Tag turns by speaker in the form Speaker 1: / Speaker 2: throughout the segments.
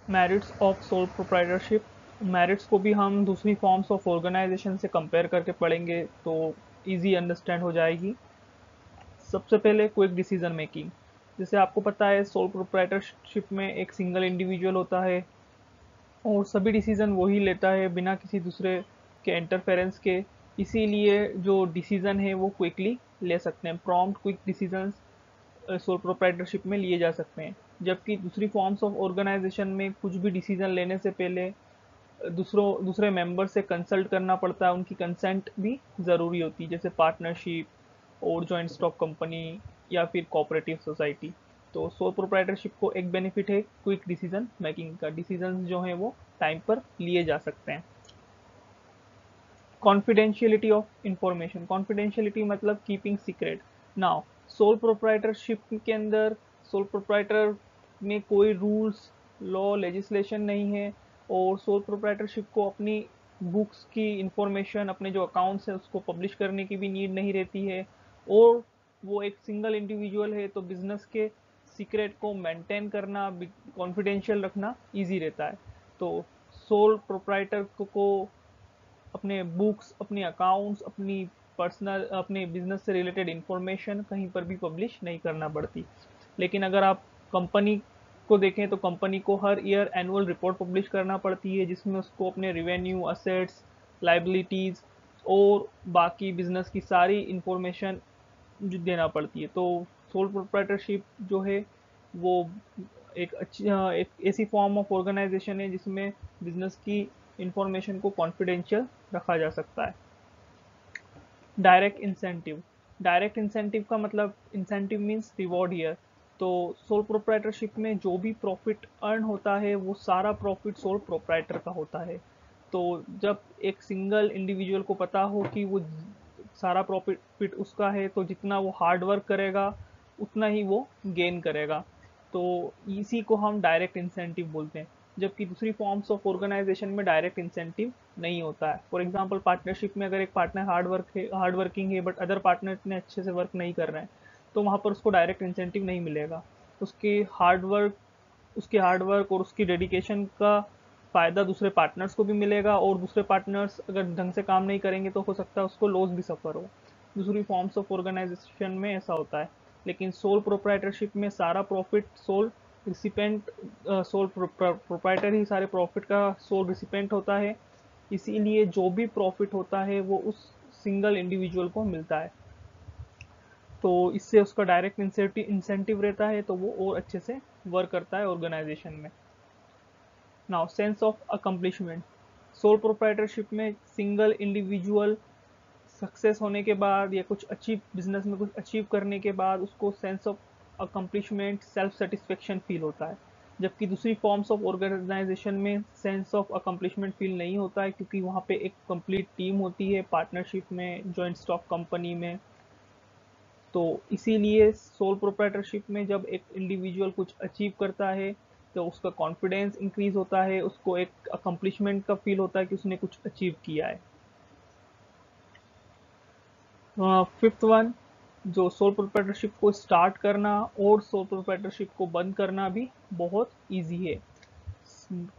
Speaker 1: Merits of sole proprietorship. Merits को भी हम दूसरी फॉर्म्स ऑफ ऑर्गेनाइजेशन से कंपेयर करके पढ़ेंगे तो इजी अंडरस्टैंड हो जाएगी। सबसे पहले क्विक डिसीजन मेकिंग। जैसे आपको पता है सोल प्रोप्राइटरशिप में एक सिंगल इंडिविजुअल होता है और सभी डिसीजन वही लेता है बिना किसी दूसरे के इंटरफेरेंस के। इसीलिए जो डिसीजन है वो क्विकली ले सकते हैं, prompt quick decision soul proprietorship में लिए जा सकते हैं। जबकि दूसरी फॉर्म्स ऑफ ऑर्गेनाइजेशन में कुछ भी डिसीजन लेने से पहले दूसरे मेंबर से कंसल्ट करना पड़ता है, उनकी कंसेंट भी ज़रूरी होती है, जैसे पार्टनरशिप और जॉइंट स्टॉक कंपनी या फिर कोऑपरेटिव सोसाइटी। तो सोल प्रोप्राइटरशिप को एक बेनिफिट है क्विक डिसीजन मेकिंग का, डिसीजन जो है वो टाइम पर लिए जा सकते हैं। Confidentiality of information. कॉन्फिडेंशियलिटी मतलब keeping secret. Now sole proprietorship के अंदर सोल प्रोप्राइटर में कोई रूल्स, लॉ, लेजिस्लेशन नहीं है और सोल प्रोप्राइटरशिप को अपनी बुक्स की इंफॉर्मेशन, अपने जो अकाउंट्स है उसको पब्लिश करने की भी नीड नहीं रहती है और वो एक सिंगल इंडिविजुअल है तो बिजनेस के सीक्रेट को मेंटेन करना, कॉन्फिडेंशियल रखना इजी रहता है। तो सोल प्रोप्राइटर को अपने बुक्स, अपने अकाउंट्स, अपनी पर्सनल, अपने बिजनेस से रिलेटेड इंफॉर्मेशन कहीं पर भी पब्लिश नहीं करना पड़ती। लेकिन अगर आप कंपनी को देखें तो कंपनी को हर ईयर एनुअल रिपोर्ट पब्लिश करना पड़ती है जिसमें उसको अपने रिवेन्यू, असेट्स, लाइबिलिटीज और बाकी बिजनेस की सारी इंफॉर्मेशन देना पड़ती है। तो सोल प्रोप्राइटरशिप जो है वो एक ऐसी फॉर्म ऑफ ऑर्गेनाइजेशन है जिसमें बिजनेस की इंफॉर्मेशन को कॉन्फिडेंशियल रखा जा सकता है। Direct incentive. डायरेक्ट इंसेंटिव का मतलब, इंसेंटिव मीन्स रिवॉर्ड हियर। तो सोल प्रोप्राइटरशिप में जो भी प्रॉफिट अर्न होता है वो सारा प्रॉफिट सोल प्रोप्राइटर का होता है। तो जब एक सिंगल इंडिविजुअल को पता हो कि वो सारा प्रॉफिट उसका है तो जितना वो हार्ड वर्क करेगा उतना ही वो गेन करेगा। तो इसी को हम डायरेक्ट इंसेंटिव बोलते हैं। जबकि दूसरी फॉर्म्स ऑफ ऑर्गेनाइजेशन में डायरेक्ट इंसेंटिव नहीं होता है। फॉर एग्जांपल पार्टनरशिप में अगर एक पार्टनर हार्ड वर्किंग है बट अदर पार्टनर इतने अच्छे से वर्क नहीं कर रहे हैं तो वहाँ पर उसको डायरेक्ट इंसेंटिव नहीं मिलेगा। उसके हार्ड वर्क और उसकी डेडिकेशन का फ़ायदा दूसरे पार्टनर्स को भी मिलेगा और दूसरे पार्टनर्स अगर ढंग से काम नहीं करेंगे तो हो सकता है उसको लॉस भी सफ़र हो। दूसरी फॉर्म्स ऑफ ऑर्गेनाइजेशन में ऐसा होता है। लेकिन सोल प्रोप्राइटरशिप में सारा प्रॉफिट रिसिपेंट सोल प्रोप्राइटर ही सारे प्रॉफिट का सोल रिसिपेंट होता है। इसीलिए जो भी प्रॉफिट होता है वो उस सिंगल इंडिविजुअल को मिलता है। तो इससे उसका डायरेक्ट इंसेंटिव रहता है तो वो और अच्छे से वर्क करता है ऑर्गेनाइजेशन में। Now sense of accomplishment. Soul proprietorship में सिंगल इंडिविजुअल सक्सेस होने के बाद या कुछ अचीव, बिजनेस में कुछ अचीव करने के बाद उसको sense of accomplishment, self satisfaction feel होता है। जबकि दूसरी फॉर्म्स ऑफ ऑर्गेनाइजेशन में सेंस ऑफ अकम्पलिशमेंट फील नहीं होता है क्योंकि वहाँ पे एक कंप्लीट टीम होती है, पार्टनरशिप में, जॉइंट स्टॉक कंपनी में। तो इसीलिए सोल प्रोप्राइटरशिप में जब एक इंडिविजुअल कुछ अचीव करता है तो उसका कॉन्फिडेंस इंक्रीज होता है, उसको एक अकम्पलिशमेंट का फील होता है कि उसने कुछ अचीव किया है। फिफ्थ वन, जो सोल प्रोप्राइटरशिप को स्टार्ट करना और सोल प्रोप्राइटरशिप को बंद करना भी बहुत इजी है।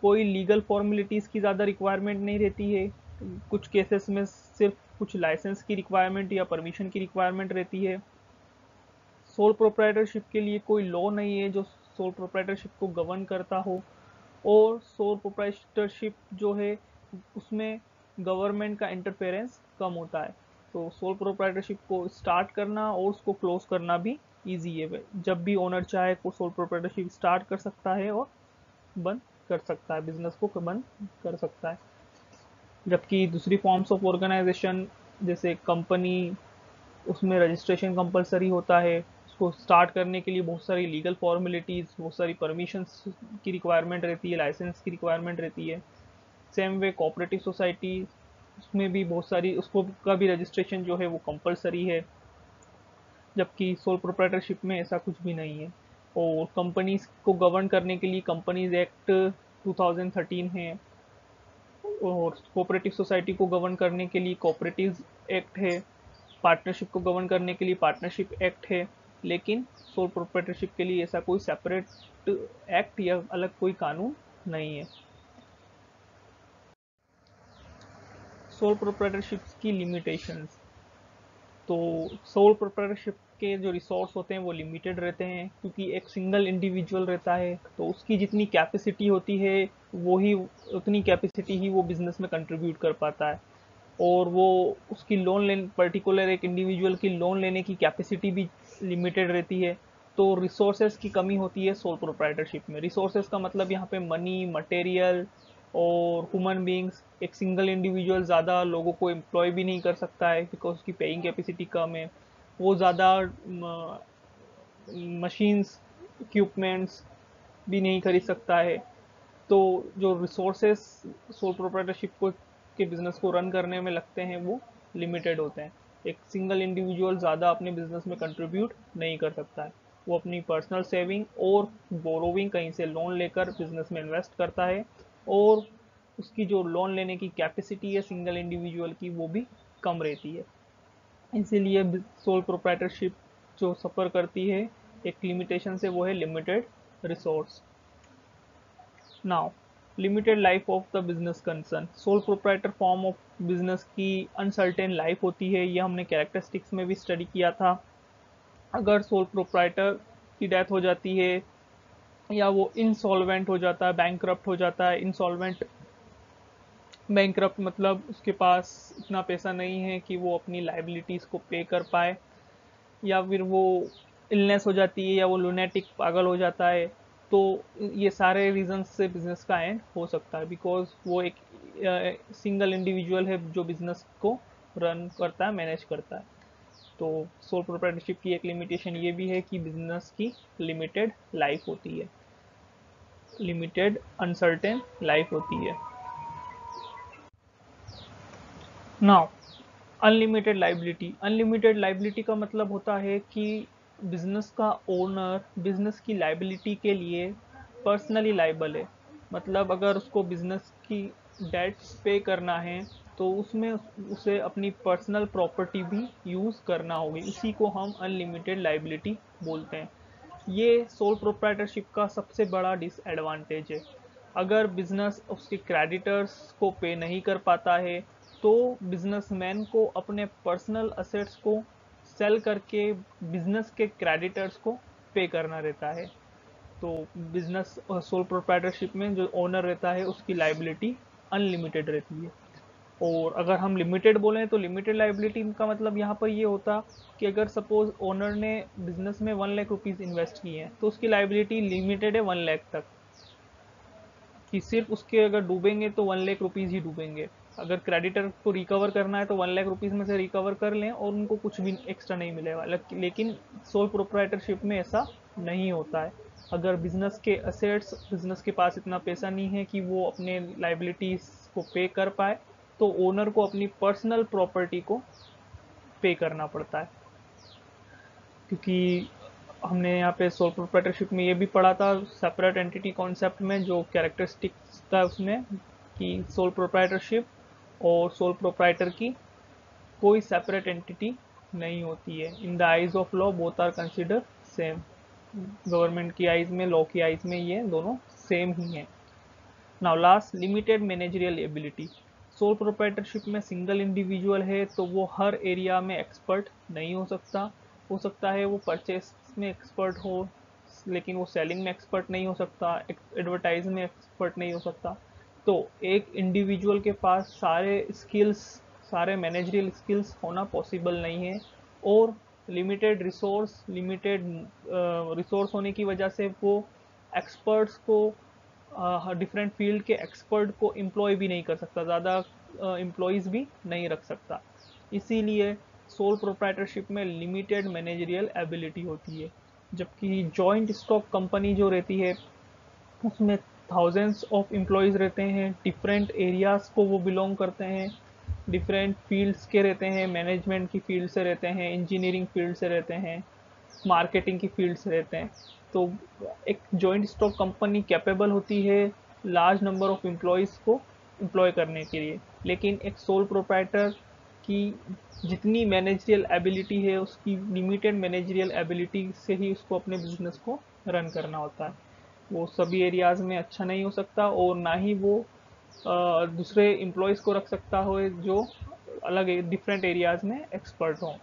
Speaker 1: कोई लीगल फॉर्मेलिटीज़ की ज़्यादा रिक्वायरमेंट नहीं रहती है। कुछ केसेस में सिर्फ कुछ लाइसेंस की रिक्वायरमेंट या परमिशन की रिक्वायरमेंट रहती है। सोल प्रोप्राइटरशिप के लिए कोई लॉ नहीं है जो सोल प्रोप्राइटरशिप को गवर्न करता हो और सोल प्रोप्राइटरशिप जो है उसमें गवर्नमेंट का इंटरफेरेंस कम होता है। तो सोल प्रोप्राइटरशिप को स्टार्ट करना और उसको क्लोज करना भी इजी है। जब भी ओनर चाहे को सोल प्रोप्राइटरशिप स्टार्ट कर सकता है और बंद कर सकता है, बिजनेस को बंद कर सकता है। जबकि दूसरी फॉर्म्स ऑफ ऑर्गेनाइजेशन जैसे कंपनी, उसमें रजिस्ट्रेशन कंपलसरी होता है। उसको स्टार्ट करने के लिए बहुत सारी लीगल फॉर्मेलिटीज़, बहुत सारी परमिशंस की रिक्वायरमेंट रहती है, लाइसेंस की रिक्वायरमेंट रहती है। सेम वे कोऑपरेटिव सोसाइटी, उसमें भी बहुत सारी, उसको का भी रजिस्ट्रेशन जो है वो कंपलसरी है। जबकि सोल प्रोप्राइटरशिप में ऐसा कुछ भी नहीं है। और कंपनीज को गवर्न करने के लिए कंपनीज एक्ट 2013 है और कोऑपरेटिव सोसाइटी को गवर्न करने के लिए कोऑपरेटिव एक्ट है, पार्टनरशिप को गवर्न करने के लिए पार्टनरशिप एक्ट है। लेकिन सोल प्रोप्राइटरशिप के लिए ऐसा कोई सेपरेट एक्ट या अलग कोई कानून नहीं है। सोल प्रोप्राइटरशिप की लिमिटेशंस, तो सोल प्रोप्राइटरशिप के जो रिसोर्स होते हैं वो लिमिटेड रहते हैं, क्योंकि एक सिंगल इंडिविजुअल रहता है तो उसकी जितनी कैपेसिटी होती है वो ही उतनी कैपेसिटी ही वो बिजनेस में कंट्रीब्यूट कर पाता है। और वो उसकी लोन लेने, पर्टिकुलर एक इंडिविजुअल की लोन लेने की कैपेसिटी भी लिमिटेड रहती है। तो रिसोर्सेज की कमी होती है सोल प्रोप्राइटरशिप में। रिसोर्सेज का मतलब यहाँ पे मनी, मटेरियल और ह्यूमन बींग्स। एक सिंगल इंडिविजुअल ज़्यादा लोगों को एम्प्लॉय भी नहीं कर सकता है बिकॉज उसकी पेइंग कैपेसिटी कम है। वो ज़्यादा मशीन्स, इक्विपमेंट्स भी नहीं खरीद सकता है। तो जो रिसोर्सेस सोल प्रोप्राइटरशिप को के बिजनेस को रन करने में लगते हैं वो लिमिटेड होते हैं। एक सिंगल इंडिविजुअल ज़्यादा अपने बिजनेस में कंट्रीब्यूट नहीं कर सकता है। वो अपनी पर्सनल सेविंग और बोरोविंग कहीं से लोन लेकर बिजनेस में इन्वेस्ट करता है, और उसकी जो लोन लेने की कैपेसिटी है सिंगल इंडिविजुअल की वो भी कम रहती है। इसीलिए सोल प्रोप्राइटरशिप जो सफ़र करती है एक लिमिटेशन से, वो है limited resource. Now, limited life of the business concern. Sole proprietor form of business की अनसर्टेन लाइफ होती है, ये हमने कैरेक्टरिस्टिक्स में भी स्टडी किया था। अगर सोल प्रोप्राइटर की डेथ हो जाती है या वो इंसॉल्वेंट हो जाता है, बैंकरप्ट हो जाता है। इंसॉल्वेंट, बैंकरप्ट मतलब उसके पास इतना पैसा नहीं है कि वो अपनी लाइबिलिटीज़ को पे कर पाए, या फिर वो इलनेस हो जाती है, या वो लुनेटिक, पागल हो जाता है। तो ये सारे रीजंस से बिजनेस का एंड हो सकता है, बिकॉज वो एक सिंगल इंडिविजुअल है जो बिजनेस को रन करता है, मैनेज करता है। तो सोल प्रोप्राइटरशिप की एक लिमिटेशन ये भी है कि बिजनेस की लिमिटेड लाइफ होती है, लिमिटेड अनसर्टेन लाइफ होती है। Now, unlimited liability. Unlimited liability का मतलब होता है कि बिजनेस का ओनर बिजनेस की लाइबिलिटी के लिए पर्सनली लाइबल है। मतलब अगर उसको बिजनेस की डेट्स पे करना है तो उसमें उसे अपनी पर्सनल प्रॉपर्टी भी यूज़ करना होगी, इसी को हम अनलिमिटेड लाइबिलिटी बोलते हैं। ये सोल प्रोप्राइटरशिप का सबसे बड़ा डिसएडवांटेज है। अगर बिजनेस उसके क्रेडिटर्स को पे नहीं कर पाता है तो बिजनेसमैन को अपने पर्सनल असेट्स को सेल करके बिजनेस के क्रेडिटर्स को पे करना रहता है। तो बिजनेस सोल प्रोप्राइटरशिप में जो ओनर रहता है उसकी लाइबिलिटी अनलिमिटेड रहती है। और अगर हम लिमिटेड बोलें तो लिमिटेड लाइबिलिटी का मतलब यहाँ पर ये होता कि अगर सपोज ओनर ने बिजनेस में 1 लाख रुपीज़ इन्वेस्ट किए हैं तो उसकी लाइबिलिटी लिमिटेड है 1 लाख तक, कि सिर्फ उसके अगर डूबेंगे तो 1 लाख रुपीज़ ही डूबेंगे। अगर क्रेडिटर को रिकवर करना है तो 1 लाख रुपीज़ में से रिकवर कर लें और उनको कुछ भी एक्स्ट्रा नहीं मिलेगा। लेकिन सोल प्रोप्राइटरशिप में ऐसा नहीं होता है। अगर बिजनेस के असेट्स, बिजनेस के पास इतना पैसा नहीं है कि वो अपने लाइबिलिटीज को पे कर पाए, तो ओनर को अपनी पर्सनल प्रॉपर्टी को पे करना पड़ता है। क्योंकि हमने यहाँ पे सोल प्रोप्राइटरशिप में ये भी पढ़ा था सेपरेट एंटिटी कॉन्सेप्ट में, जो कैरेक्टरिस्टिक्स था उसमें, कि सोल प्रोप्राइटरशिप और सोल प्रोप्राइटर की कोई सेपरेट एंटिटी नहीं होती है। In the eyes of law both are consider same. Government की आइज में, लॉ की आइज में ये दोनों सेम ही हैं। Now last, limited managerial ability. Sole proprietorship में सिंगल इंडिविजुअल है तो वो हर एरिया में एक्सपर्ट नहीं हो सकता है वो परचेस में एक्सपर्ट हो, लेकिन वो सेलिंग में एक्सपर्ट नहीं हो सकता, एडवर्टाइज में एक्सपर्ट नहीं हो सकता। तो एक इंडिविजुअल के पास सारे स्किल्स, सारे मैनेजरियल स्किल्स होना पॉसिबल नहीं है। और लिमिटेड रिसोर्स होने की वजह से वो एक्सपर्ट्स को, डिफरेंट फील्ड के एक्सपर्ट को एम्प्लॉय भी नहीं कर सकता, ज़्यादा एम्प्लॉयज़ भी नहीं रख सकता। इसीलिए सोल प्रोप्राइटरशिप में लिमिटेड मैनेजरियल एबिलिटी होती है। जबकि जॉइंट स्टॉक कंपनी जो रहती है उसमें थाउजेंड्स ऑफ एम्प्लॉयज़ रहते हैं, डिफरेंट एरियाज़ को वो बिलोंग करते हैं, डिफरेंट फील्ड्स के रहते हैं, मैनेजमेंट की फील्ड से रहते हैं, इंजीनियरिंग फील्ड से रहते हैं, मार्केटिंग की फील्ड से रहते हैं। तो एक जॉइंट स्टॉक कंपनी कैपेबल होती है लार्ज नंबर ऑफ एम्प्लॉयज़ को एम्प्लॉय करने के लिए, लेकिन एक सोल प्रोप्राइटर की जितनी मैनेजरियल एबिलिटी है उसकी लिमिटेड मैनेजरियल एबिलिटी से ही उसको अपने बिजनेस को रन करना होता है। वो सभी एरियाज में अच्छा नहीं हो सकता, और ना ही वो दूसरे एम्प्लॉयज़ को रख सकता हो जो अलग डिफरेंट एरियाज में एक्सपर्ट हों।